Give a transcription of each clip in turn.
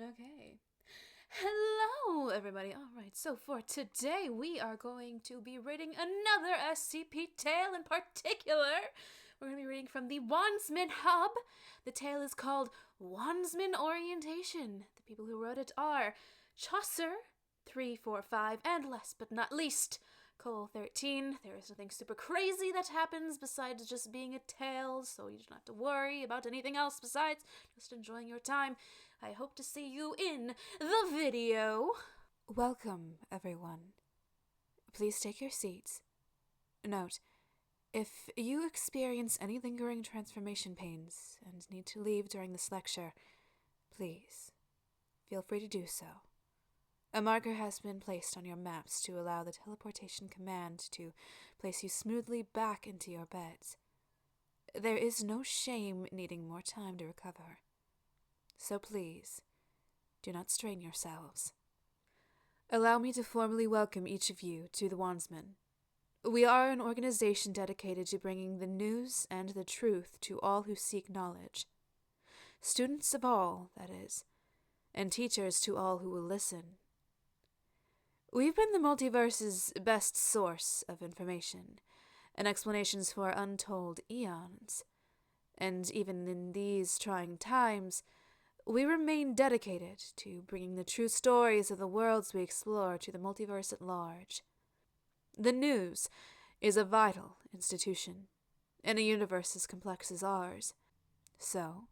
Okay. Hello, everybody. All right, so for today, we are going to be reading another SCP tale in particular. We're going to be reading from the Wandsman Hub. The tale is called Wandsman Orientation. The people who wrote it are Chaucer, 345, and last but not least, Cole 13. There is nothing super crazy that happens besides just being a tale, so you don't have to worry about anything else besides just enjoying your time. I hope to see you in the video. Welcome, everyone. Please take your seats. Note, if you experience any lingering transformation pains and need to leave during this lecture, please feel free to do so. A marker has been placed on your maps to allow the teleportation command to place you smoothly back into your beds. There is no shame needing more time to recover. So please, do not strain yourselves. Allow me to formally welcome each of you to the Wandsman. We are an organization dedicated to bringing the news and the truth to all who seek knowledge. Students of all, that is, and teachers to all who will listen. We've been the multiverse's best source of information and explanations for untold eons. And even in these trying times, we remain dedicated to bringing the true stories of the worlds we explore to the multiverse at large. The news is a vital institution in a universe as complex as ours. So,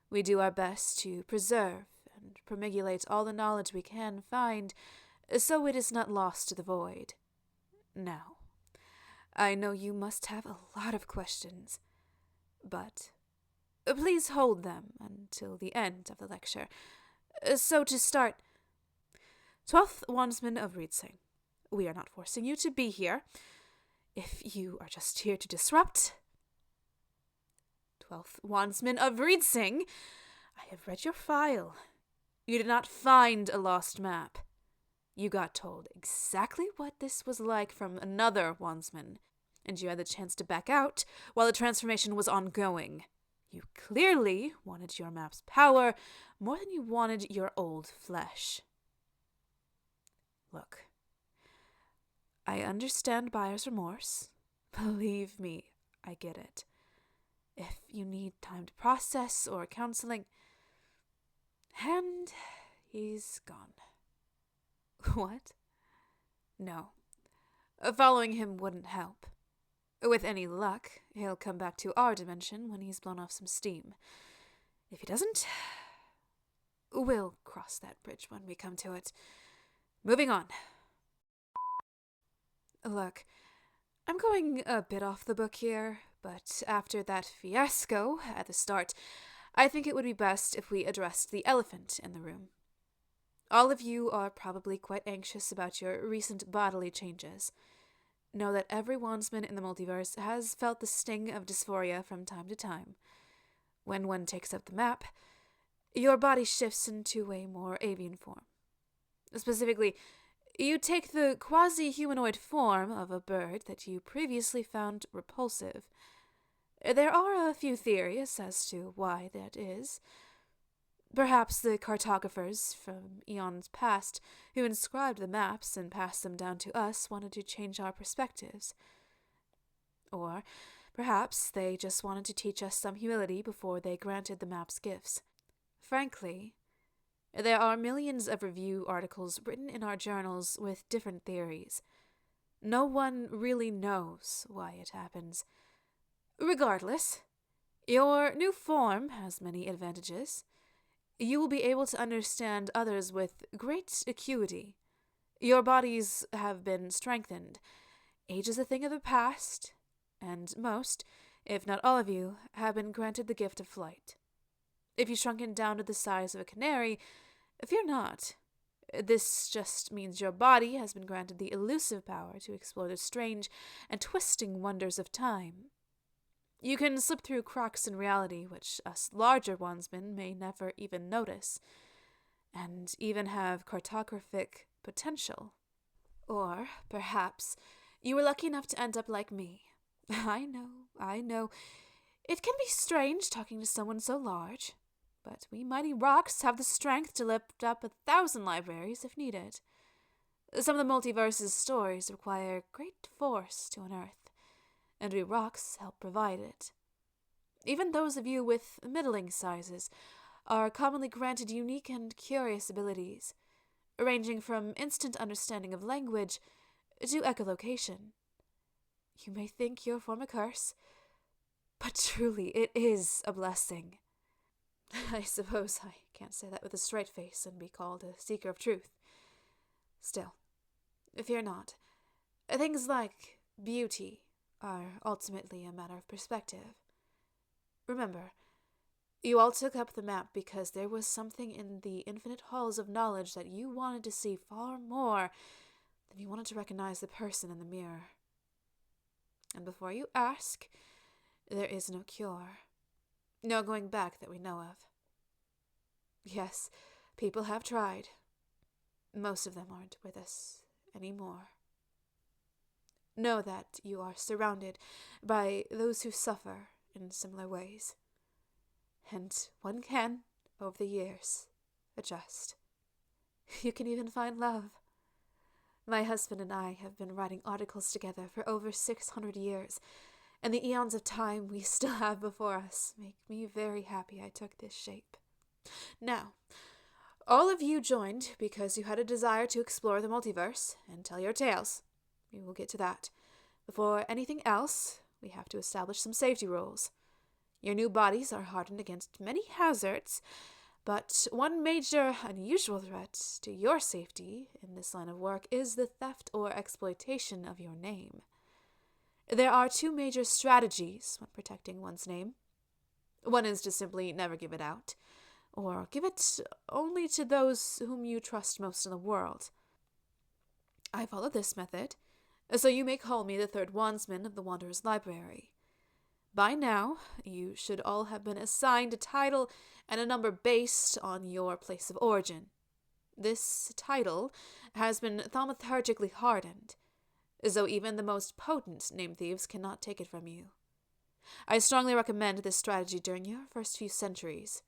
we do our best to preserve and promulgate all the knowledge we can find so it is not lost to the void. Now, I know you must have a lot of questions, but please hold them until the end of the lecture. So to start, 12th Wandsman of Reedsing, we are not forcing you to be here. If you are just here to disrupt... 12th Wandsman of Reedsing, I have read your file. You did not find a lost map. You got told exactly what this was like from another Wandsman, and you had the chance to back out while the transformation was ongoing. You clearly wanted your map's power more than you wanted your old flesh. Look, I understand buyer's remorse. Believe me, I get it. If you need time to process or counseling... And he's gone. What? No. Following him wouldn't help. With any luck, he'll come back to our dimension when he's blown off some steam. If he doesn't, we'll cross that bridge when we come to it. Moving on. Look, I'm going a bit off the book here, but after that fiasco at the start, I think it would be best if we addressed the elephant in the room. All of you are probably quite anxious about your recent bodily changes. Know that every Wandsman in the multiverse has felt the sting of dysphoria from time to time. When one takes up the map, your body shifts into a more avian form. Specifically, you take the quasi-humanoid form of a bird that you previously found repulsive. There are a few theories as to why that is. Perhaps the cartographers from eons past who inscribed the maps and passed them down to us wanted to change our perspectives. Or perhaps they just wanted to teach us some humility before they granted the maps gifts. Frankly, there are millions of review articles written in our journals with different theories. No one really knows why it happens. Regardless, your new form has many advantages. You will be able to understand others with great acuity. Your bodies have been strengthened. Age is a thing of the past, and most, if not all of you, have been granted the gift of flight. If you've shrunken down to the size of a canary, fear not. This just means your body has been granted the elusive power to explore the strange and twisting wonders of time. You can slip through cracks in reality which us larger Wandsmen may never even notice, and even have cartographic potential. Or, perhaps, you were lucky enough to end up like me. I know. It can be strange talking to someone so large. but we mighty rocks have the strength to lift up 1,000 libraries if needed. Some of the multiverse's stories require great force to unearth, and we rocks help provide it. Even those of you with middling sizes are commonly granted unique and curious abilities, ranging from instant understanding of language to echolocation. You may think your form a curse, but truly it is a blessing. I suppose I can't say that with a straight face and be called a seeker of truth. Still, fear not. Things like beauty are ultimately a matter of perspective. Remember, you all took up the map because there was something in the infinite halls of knowledge that you wanted to see far more than you wanted to recognize the person in the mirror. And before you ask, there is no cure. No going back that we know of. Yes, people have tried. Most of them aren't with us anymore. Know that you are surrounded by those who suffer in similar ways. And one can, over the years, adjust. You can even find love. My husband and I have been writing articles together for over 600 years, and the eons of time we still have before us make me very happy I took this shape. Now, all of you joined because you had a desire to explore the multiverse and tell your tales. We will get to that. Before anything else, we have to establish some safety rules. Your new bodies are hardened against many hazards, but one major unusual threat to your safety in this line of work is the theft or exploitation of your name. There are two major strategies when protecting one's name. One is to simply never give it out, or give it only to those whom you trust most in the world. I follow this method, so you may call me the third Wandsman of the Wanderer's Library. By now, you should all have been assigned a title and a number based on your place of origin. This title has been thaumaturgically hardened, as though even the most potent name thieves cannot take it from you. I strongly recommend this strategy during your first few centuries.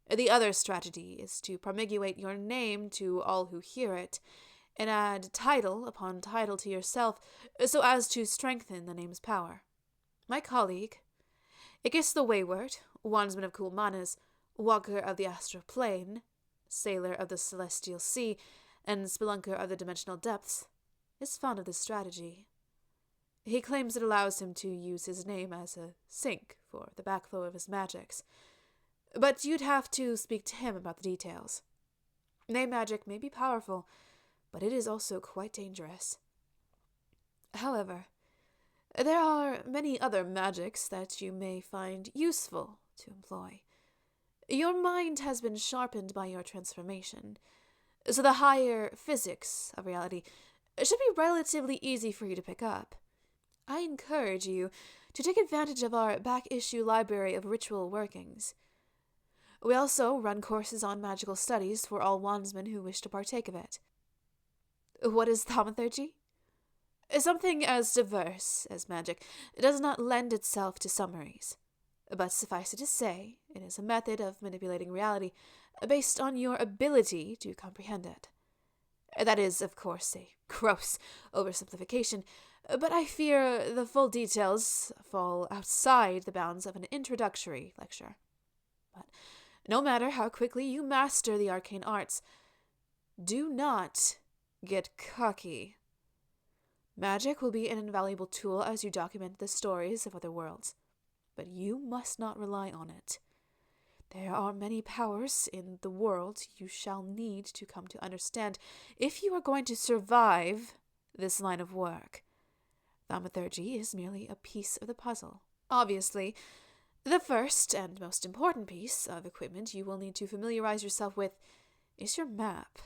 The other strategy is to promulgate your name to all who hear it, and add title upon title to yourself, so as to strengthen the name's power. My colleague, Ickis the Wayward, Wandsman of Cool Manas, Walker of the Astral Plane, Sailor of the Celestial Sea, and Spelunker of the Dimensional Depths, is fond of this strategy. He claims it allows him to use his name as a sink for the backflow of his magics, but you'd have to speak to him about the details. Name magic may be powerful, but it is also quite dangerous. However, there are many other magics that you may find useful to employ. Your mind has been sharpened by your transformation, so the higher physics of reality should be relatively easy for you to pick up. I encourage you to take advantage of our back-issue library of ritual workings. We also run courses on magical studies for all wandsmen who wish to partake of it. What is thaumaturgy? Something as diverse as magic does not lend itself to summaries, but suffice it to say, it is a method of manipulating reality based on your ability to comprehend it. That is, of course, a gross oversimplification, but I fear the full details fall outside the bounds of an introductory lecture. But no matter how quickly you master the arcane arts, do not get cocky. Magic will be an invaluable tool as you document the stories of other worlds, but you must not rely on it. There are many powers in the world you shall need to come to understand if you are going to survive this line of work. Thaumaturgy is merely a piece of the puzzle. Obviously, the first and most important piece of equipment you will need to familiarize yourself with is your map.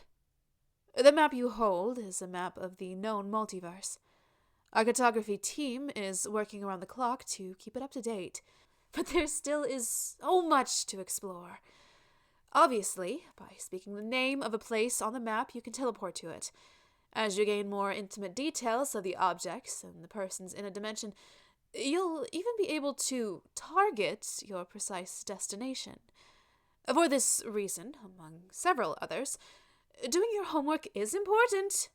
The map you hold is a map of the known multiverse. Our cartography team is working around the clock to keep it up to date, but there still is so much to explore. Obviously, by speaking the name of a place on the map, you can teleport to it. As you gain more intimate details of the objects and the persons in a dimension, you'll even be able to target your precise destination. For this reason, among several others, doing your homework is important.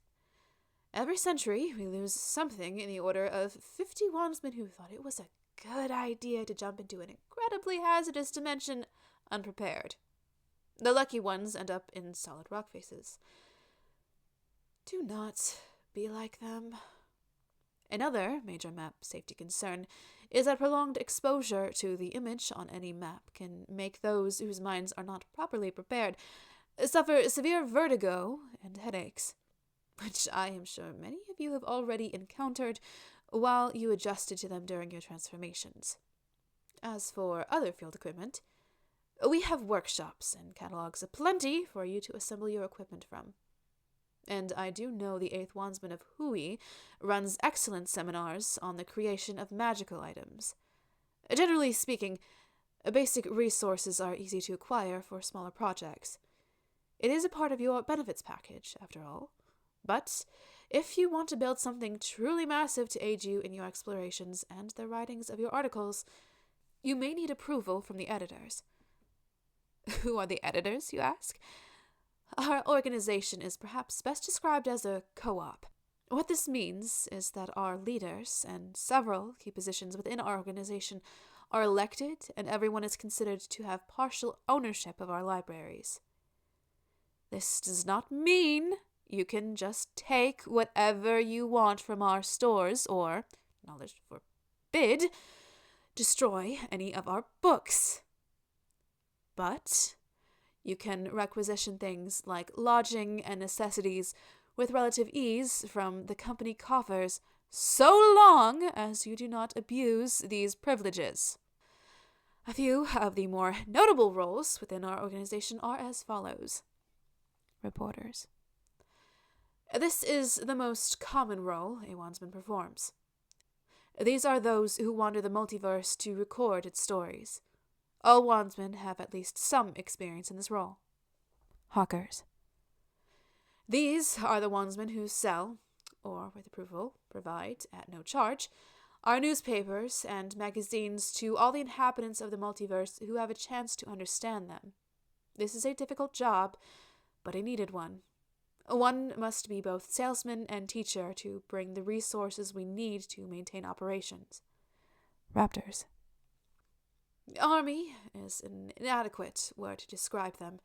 Every century, we lose something in the order of 50 wandsmen who thought it was a good idea to jump into an incredibly hazardous dimension unprepared. The lucky ones end up in solid rock faces. Do not be like them. Another major map safety concern is that prolonged exposure to the image on any map can make those whose minds are not properly prepared suffer severe vertigo and headaches, which I am sure many of you have already encountered while you adjusted to them during your transformations. As for other field equipment, we have workshops and catalogs aplenty for you to assemble your equipment from. And I do know the 8th Wandsman of Hui runs excellent seminars on the creation of magical items. Generally speaking, basic resources are easy to acquire for smaller projects. It is a part of your benefits package, after all. But if you want to build something truly massive to aid you in your explorations and the writings of your articles, you may need approval from the editors. Who are the editors, you ask? Our organization is perhaps best described as a co-op. What this means is that our leaders and several key positions within our organization are elected, and everyone is considered to have partial ownership of our libraries. This does not mean you can just take whatever you want from our stores or, knowledge forbid, destroy any of our books. But you can requisition things like lodging and necessities with relative ease from the company coffers, so long as you do not abuse these privileges. A few of the more notable roles within our organization are as follows. Reporters. This is the most common role a wandsman performs. These are those who wander the multiverse to record its stories. All wandsmen have at least some experience in this role. Hawkers. These are the wandsmen who sell, or with approval, provide, at no charge, our newspapers and magazines to all the inhabitants of the multiverse who have a chance to understand them. This is a difficult job, but a needed one. One must be both salesman and teacher to bring the resources we need to maintain operations. Raptors. Army is an inadequate word to describe them.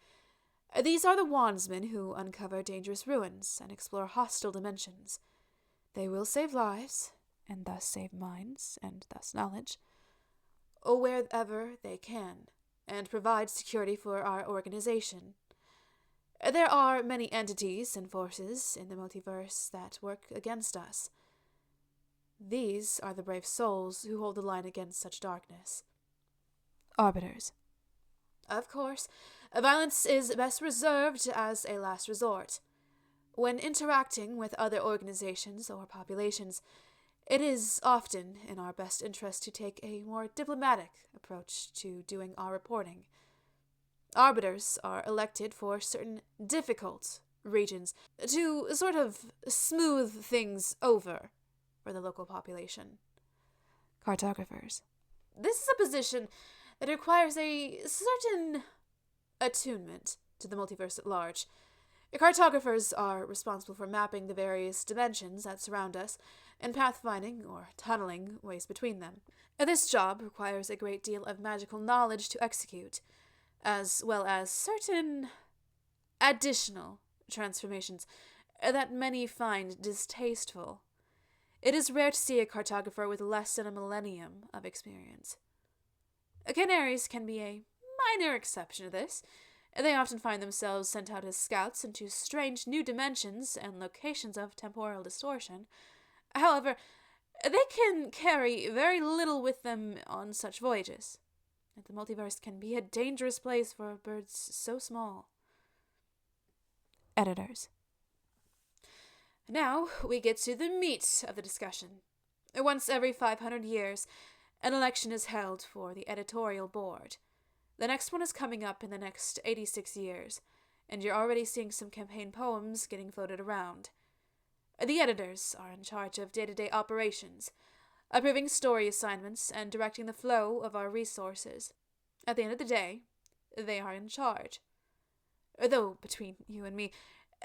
These are the wandsmen who uncover dangerous ruins and explore hostile dimensions. They will save lives, and thus save minds, and thus knowledge, wherever they can, and provide security for our organization. There are many entities and forces in the multiverse that work against us. These are the brave souls who hold the line against such darkness. Arbiters. Of course, violence is best reserved as a last resort. When interacting with other organizations or populations, it is often in our best interest to take a more diplomatic approach to doing our reporting. Arbiters are elected for certain difficult regions to sort of smooth things over for the local population. Cartographers. This is a position that requires a certain attunement to the multiverse at large. Cartographers are responsible for mapping the various dimensions that surround us and pathfinding or tunneling ways between them. This job requires a great deal of magical knowledge to execute, as well as certain additional transformations that many find distasteful. It is rare to see a cartographer with less than a millennium of experience. Canaries can be a minor exception to this. They often find themselves sent out as scouts into strange new dimensions and locations of temporal distortion. However, they can carry very little with them on such voyages. And the multiverse can be a dangerous place for birds so small. Editors. Now we get to the meat of the discussion. Once every 500 years, an election is held for the editorial board. The next one is coming up in the next 86 years, and you're already seeing some campaign poems getting floated around. The editors are in charge of day-to-day operations, approving story assignments and directing the flow of our resources. At the end of the day, They are in charge. Though, between you and me,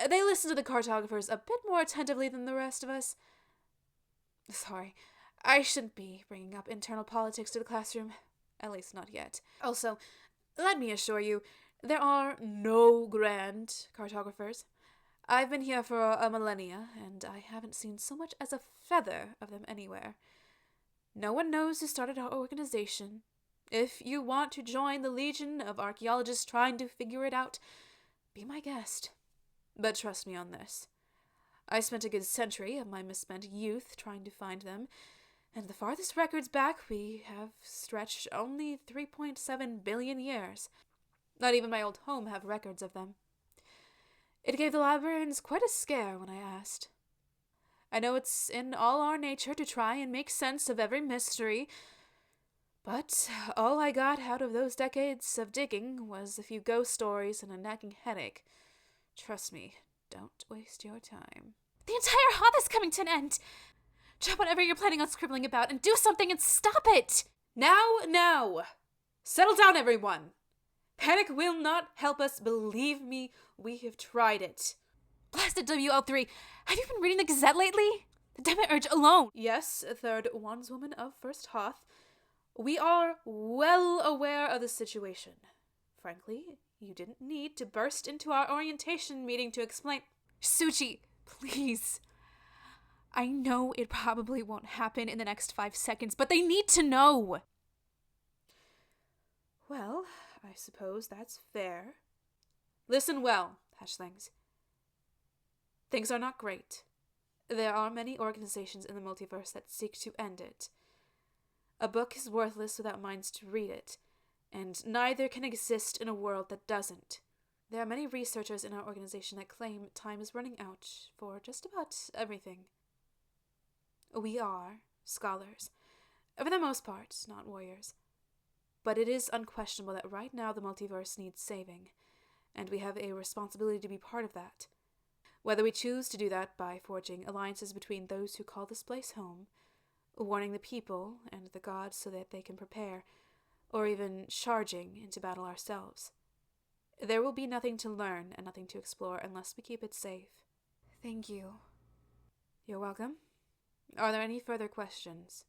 they listen to the cartographers a bit more attentively than the rest of us. Sorry, I shouldn't be bringing up internal politics to the classroom. At least not yet. Also, let me assure you, there are no grand cartographers. I've been here for a millennia, and I haven't seen so much as a feather of them anywhere. No one knows who started our organization. If you want to join the legion of archaeologists trying to figure it out, be my guest. But trust me on this. I spent a good century of my misspent youth trying to find them, and the farthest records back we have stretched only 3.7 billion years. Not even my old home have records of them. It gave the librarians quite a scare when I asked. I know it's in all our nature to try and make sense of every mystery, but all I got out of those decades of digging was a few ghost stories and a nagging headache. Trust me, don't waste your time. The entire hobby is coming to an end! Drop whatever you're planning on scribbling about and do something and stop it! Now! Settle down, everyone! Panic will not help us, believe me, we have tried it. Blasted WL3, have you been reading the Gazette lately? The Demiurge alone! Yes, third Wandswoman of First Hoth. We are well aware of the situation. Frankly, you didn't need to burst into our orientation meeting to explain. Suchi, please. I know it probably won't happen in the next 5 seconds, but they need to know. Well, I suppose that's fair. Listen well, hatchlings. Things are not great. There are many organizations in the multiverse that seek to end it. A book is worthless without minds to read it, and neither can exist in a world that doesn't. There are many researchers in our organization that claim time is running out for just about everything. We are scholars, for the most part, not warriors. But it is unquestionable that right now the multiverse needs saving, and we have a responsibility to be part of that. Whether we choose to do that by forging alliances between those who call this place home, warning the people and the gods so that they can prepare, or even charging into battle ourselves. There will be nothing to learn and nothing to explore unless we keep it safe. Thank you. You're welcome. Are there any further questions?